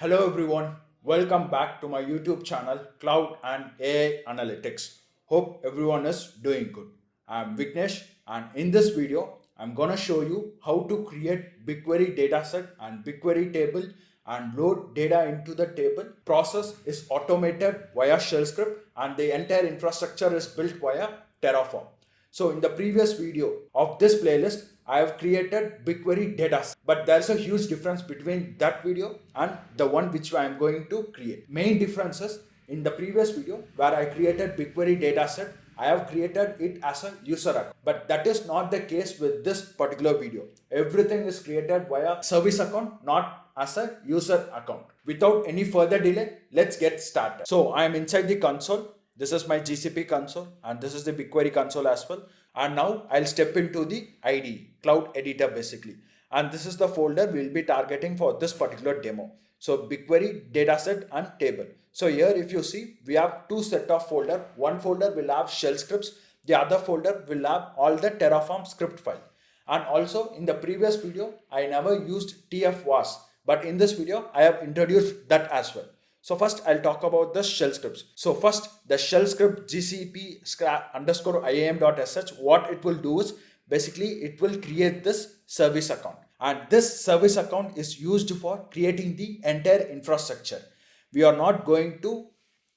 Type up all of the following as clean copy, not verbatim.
Hello everyone, welcome back to my YouTube channel Cloud and AI Analytics. Hope everyone is doing good. I'm Vignesh and in this video I'm gonna show you how to create BigQuery dataset and BigQuery table and load data into the table. Process is automated via shell script and the entire infrastructure is built via Terraform. So in the previous video of this playlist, I have created BigQuery data, but there's a huge difference between that video and the one which I am going to create. Main differences in the previous video where I created BigQuery dataset, I have created it as a user account, but that is not the case with this particular video. Everything is created via service account, not as a user account. Without any further delay, let's get started. So I am inside the console. This is my GCP console and this is the BigQuery console as well. And now I'll step into the IDE, Cloud Editor basically. And this is the folder we'll be targeting for this particular demo. So BigQuery, dataset and table. So here if you see, we have two set of folder. One folder will have shell scripts. The other folder will have all the Terraform script file. And also in the previous video, I never used TFWAS. But in this video, I have introduced that as well. So first I'll talk about the shell scripts. So first the shell script GCP _IAM.sh, what it will do is basically it will create this service account. And this service account is used for creating the entire infrastructure. We are not going to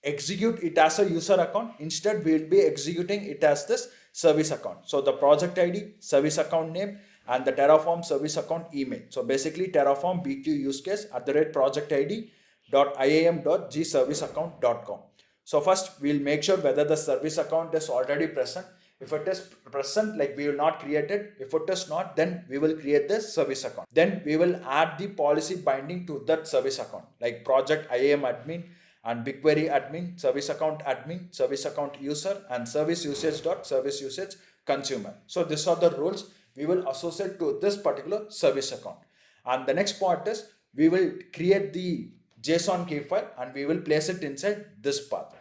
execute it as a user account. Instead, we will be executing it as this service account. So the project ID, service account name, and the Terraform service account email. So basically Terraform BQ use case @project ID .iam.gserviceaccount.com. So first we'll make sure whether the service account is already present. If it is present, like we will not create it. If it is not, then we will create the service account. Then we will add the policy binding to that service account, like project IAM admin and BigQuery admin, service account user, and service usage consumer. So these are the roles we will associate to this particular service account. And the next part is we will create the JSON key file and we will place it inside this path.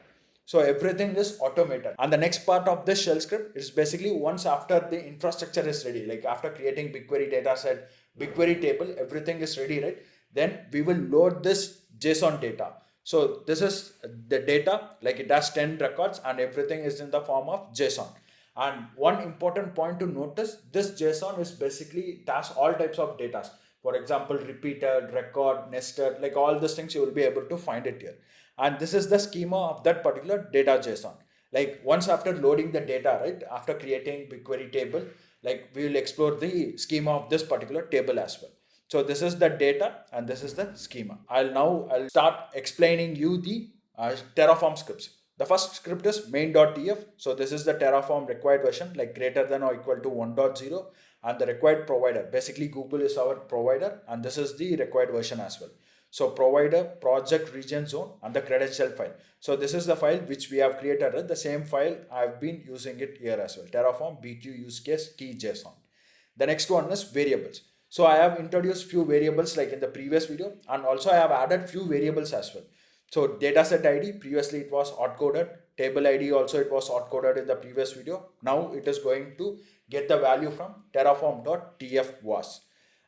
So everything is automated. And the next part of this shell script is basically once after the infrastructure is ready, like after creating BigQuery dataset, BigQuery table, everything is ready, right? Then we will load this JSON data. So this is the data, like it has 10 records and everything is in the form of JSON. And one important point to notice, this JSON is basically, it has all types of data. For example, repeated, record, nested, like all these things you will be able to find it here. And this is the schema of that particular data JSON. Like once after loading the data, right, after creating BigQuery table, like we will explore the schema of this particular table as well. So this is the data and this is the schema. I'll start explaining you the Terraform scripts. The first script is main.tf. So this is the Terraform required version, like greater than or equal to 1.0, and the required provider. Basically, Google is our provider, and this is the required version as well. So provider, project, region, zone, and the credential file. So this is the file which we have created. The same file I've been using it here as well. Terraform BQ use case key JSON. The next one is variables. So I have introduced few variables like in the previous video, and also I have added few variables as well. So dataset ID, previously it was hot coded. Table ID also it was hot coded in the previous video. Now it is going to get the value from terraform.tfwas.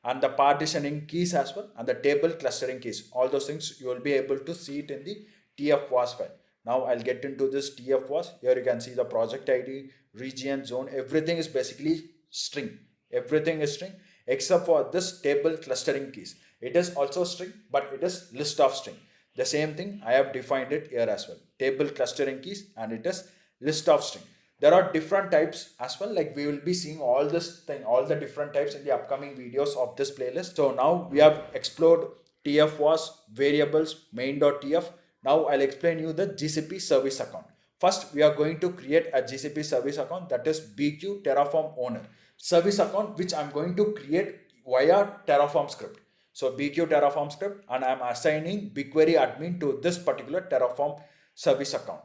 And the partitioning keys as well and the table clustering keys. All those things you will be able to see it in the tfwas file. Now I'll get into this tfwas. Here you can see the project ID, region, zone, everything is basically string. Everything is string except for this table clustering keys. It is also string, but it is list of string. The same thing I have defined it here as well. Table clustering keys and it is list of string. There are different types as well, like we will be seeing all this thing, all the different types in the upcoming videos of this playlist. So now we have explored TFWAS, variables, main.tf. Now I'll explain you the GCP service account. First, we are going to create a GCP service account, that is BQ Terraform owner. Service account which I'm going to create via Terraform script. So BQ Terraform script, and I'm assigning BigQuery admin to this particular Terraform service account.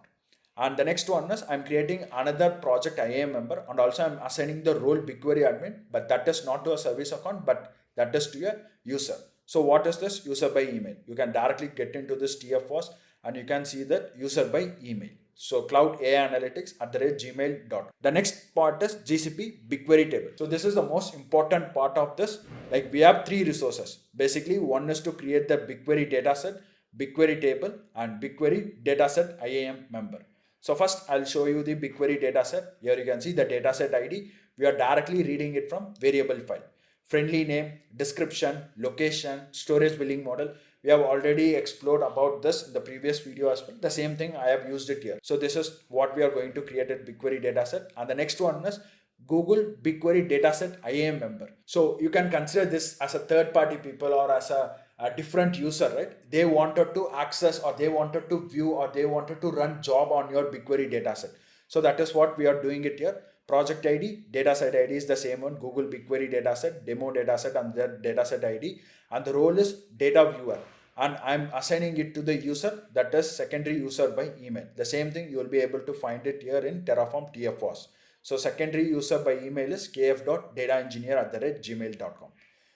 And the next one is I'm creating another project IAM member, and also I'm assigning the role BigQuery admin, but that is not to a service account, but that is to a user. So what is this? User by email. You can directly get into this TFWAS and you can see that user by email. So cloud AI analytics @gmail.com. The next part is GCP BigQuery table. So this is the most important part of this. Like we have three resources. Basically, one is to create the BigQuery dataset, BigQuery table, and BigQuery dataset IAM member. So first I'll show you the BigQuery dataset. Here you can see the dataset ID. We are directly reading it from variable file. Friendly name, description, location, storage billing model. We have already explored about this in the previous video as well. The same thing I have used it here. So this is what we are going to create at BigQuery dataset. And the next one is Google BigQuery dataset IAM member. So you can consider this as a third party people or as a different user, right? They wanted to access or they wanted to view or they wanted to run job on your BigQuery dataset. So that is what we are doing it here. Project ID, dataset ID is the same one, Google BigQuery dataset, demo dataset and the dataset ID. And the role is data viewer. And I'm assigning it to the user, that is secondary user by email. The same thing you will be able to find it here in Terraform TFOS. So secondary user by email is kf.dataengineer@gmail.com.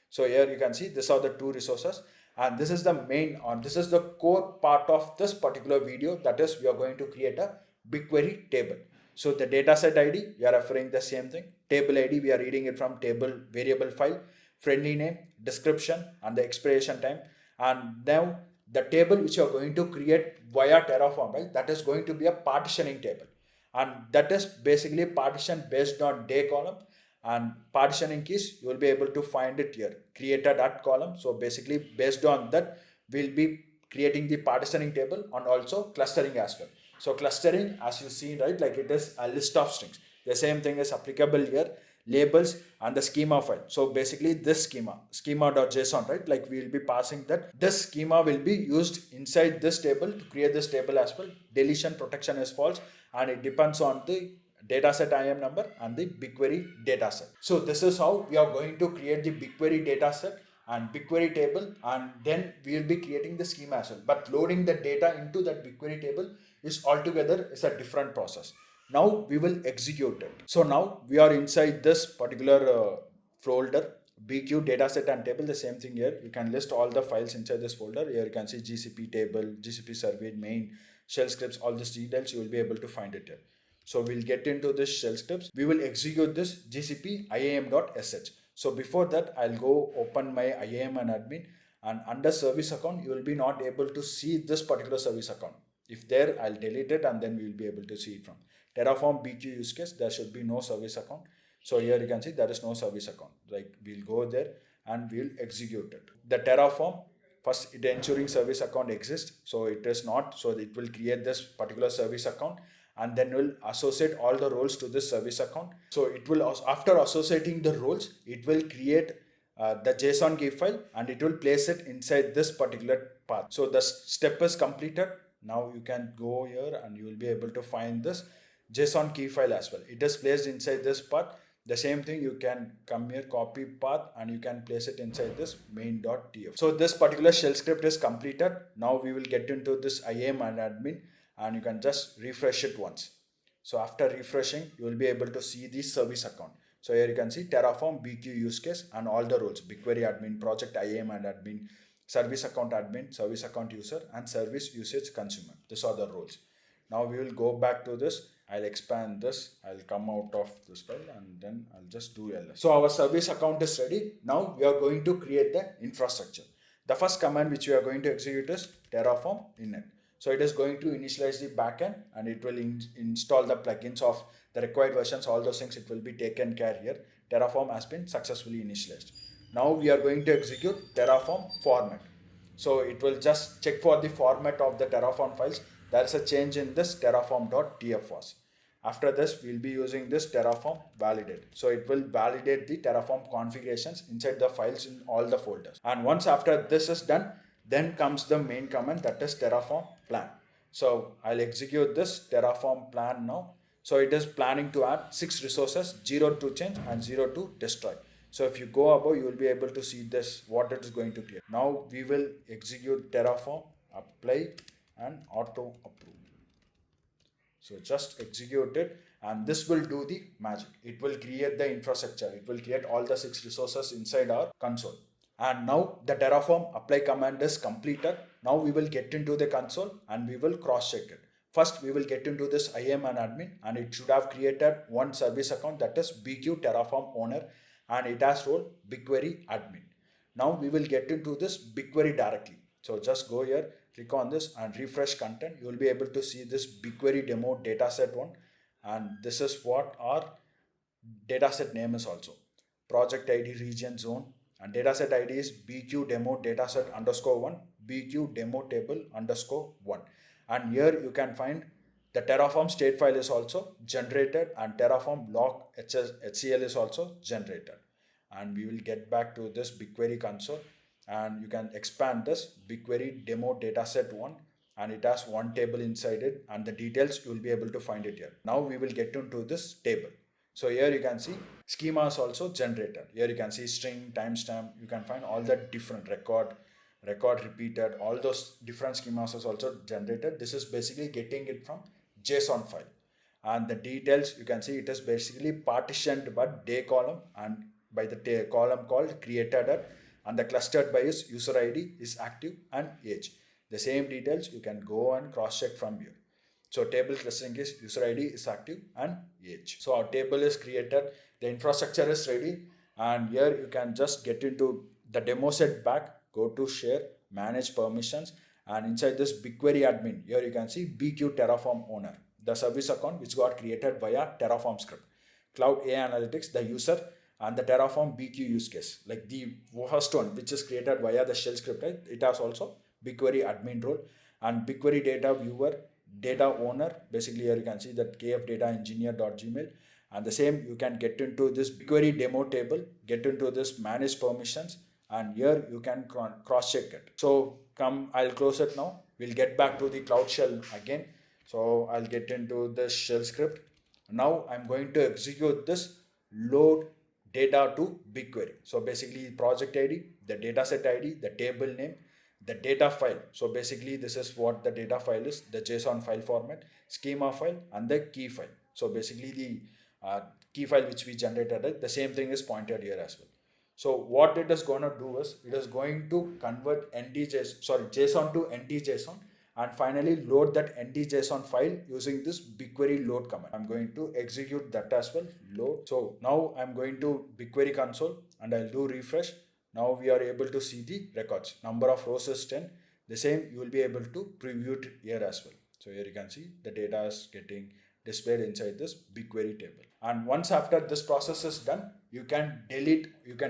So here you can see these are the two resources, and this is the main or this is the core part of this particular video. That is, we are going to create a BigQuery table. So the dataset ID, we are referring the same thing. Table ID, we are reading it from table variable file. Friendly name, description, and the expiration time. And now the table which you are going to create via Terraform, right? That is going to be a partitioning table. And that is basically partition based on day column, and partitioning keys you will be able to find it here, created at column. So basically based on that we'll be creating the partitioning table and also clustering as well. So clustering, as you see, right, like it is a list of strings. The same thing is applicable here, labels and the schema file. So basically this schema.json, right, like we will be passing that. This schema will be used inside this table to create this table as well. Deletion protection is false, and it depends on the dataset IAM number and the BigQuery dataset. So this is how we are going to create the BigQuery dataset and BigQuery table, and then we will be creating the schema as well. But loading the data into that BigQuery table is altogether is a different process. Now we will execute it. So now we are inside this particular folder, BQ dataset and table. The same thing here. You can list all the files inside this folder. Here you can see GCP table, GCP survey, main, shell scripts, all these details. You will be able to find it here. So we'll get into this shell scripts. We will execute this GCP IAM.sh. So before that, I'll go open my IAM and admin, and under service account, you will be not able to see this particular service account. If there, I'll delete it and then we will be able to see it from Terraform BQ use case. There should be no service account. So here you can see there is no service account. Like we'll go there and we'll execute it. The Terraform, first it ensuring service account exists. So it is not. So it will create this particular service account and then will associate all the roles to this service account. So it will, after associating the roles, it will create the JSON key file and it will place it inside this particular path. So the step is completed. Now you can go here and you will be able to find this JSON key file as well. It is placed inside this path. The same thing, you can come here, copy path, and you can place it inside this main.tf. So this particular shell script is completed. Now we will get into this IAM and admin, and you can just refresh it once. So after refreshing, you will be able to see the service account. So here you can see Terraform BQ use case and all the roles: BigQuery admin, project IAM and admin, service account admin, service account user, and service usage consumer. These are the roles. Now we will go back to this. I'll expand this. I'll come out of this file and then I'll just do ls. So our service account is ready. Now we are going to create the infrastructure. The first command which we are going to execute is Terraform init. So it is going to initialize the backend and it will install the plugins of the required versions. All those things, it will be taken care here. Terraform has been successfully initialized. Now we are going to execute Terraform format. So it will just check for the format of the Terraform files. There is a change in this terraform.tfos. After this, we'll be using this Terraform validate. So it will validate the Terraform configurations inside the files in all the folders. And once after this is done, then comes the main command, that is Terraform plan. So I'll execute this Terraform plan now. So it is planning to add 6 resources, 0 to change and 0 to destroy. So if you go above, you will be able to see this, what it is going to create. Now we will execute Terraform, apply and auto approve. So just execute it and this will do the magic. It will create the infrastructure. It will create all the 6 resources inside our console. And now the Terraform apply command is completed. Now we will get into the console and we will cross check it. First, we will get into this I am an admin, and it should have created one service account, that is BQ Terraform owner, and it has role BigQuery admin. Now we will get into this BigQuery directly. So just go here, click on this and refresh content. You will be able to see this BigQuery demo dataset one, and this is what our dataset name is also. Project ID, region, zone, and dataset ID is BQ demo dataset underscore one, BQ demo table underscore one. And here you can find the Terraform state file is also generated, and Terraform log HCL is also generated. And we will get back to this BigQuery console, and you can expand this BigQuery demo dataset one, and it has one table inside it, and the details you will be able to find it here. Now we will get into this table. So here you can see schemas also generated. Here you can see string, timestamp. You can find all the different record repeated, all those different schemas is also generated. This is basically getting it from JSON file. And the details, you can see it is basically partitioned by day column and by the column called created at, and the clustered by is user ID is active and age. The same details you can go and cross check from here. So table clustering is user ID is active and age. So our table is created, the infrastructure is ready, and here you can just get into the demo set back, go to share, manage permissions, and inside this BigQuery admin, here you can see BQ Terraform owner, the service account which got created via Terraform script. Cloud AI Analytics, the user, and the Terraform BQ use case, like the first one which is created via the shell script, right? It has also BigQuery admin role, and BigQuery data viewer, data owner. Basically here you can see that kfdataengineer.gmail, and the same you can get into this BigQuery demo table, get into this manage permissions, and here you can cross check it. So I'll close it now. We'll get back to the Cloud Shell again. So I'll get into this shell script. Now I'm going to execute this load data to BigQuery. So basically project ID, the dataset ID, the table name, the data file. So basically this is what the data file is, the JSON file format, schema file, and the key file. So basically the key file which we generated, the same thing is pointed here as well. So what it is going to do is, it is going to convert JSON to NT-JSON, and finally load that NT-JSON file using this BigQuery load command. I'm going to execute that as well, load. So now I'm going to BigQuery console and I'll do refresh. Now we are able to see the records. Number of rows is 10. The same you will be able to preview it here as well. So here you can see the data is getting displayed inside this BigQuery table. And once after this process is done, you can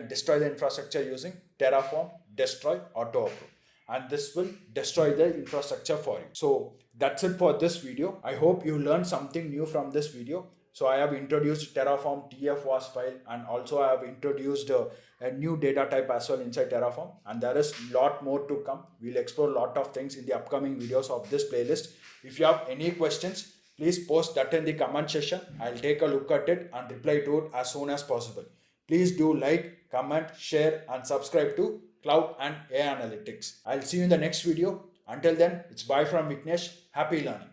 destroy the infrastructure using Terraform destroy auto approve, and this will destroy the infrastructure for you. So that's it for this video. I hope you learned something new from this video. So I have introduced Terraform TF-was file, and also I have introduced a new data type as well inside Terraform, and there is a lot more to come. We'll explore a lot of things in the upcoming videos of this playlist. If you have any questions, please post that in the comment section. I'll take a look at it and reply to it as soon as possible. Please do like, comment, share, and subscribe to Cloud and AI Analytics. I'll see you in the next video. Until then, it's bye from Vignesh. Happy learning.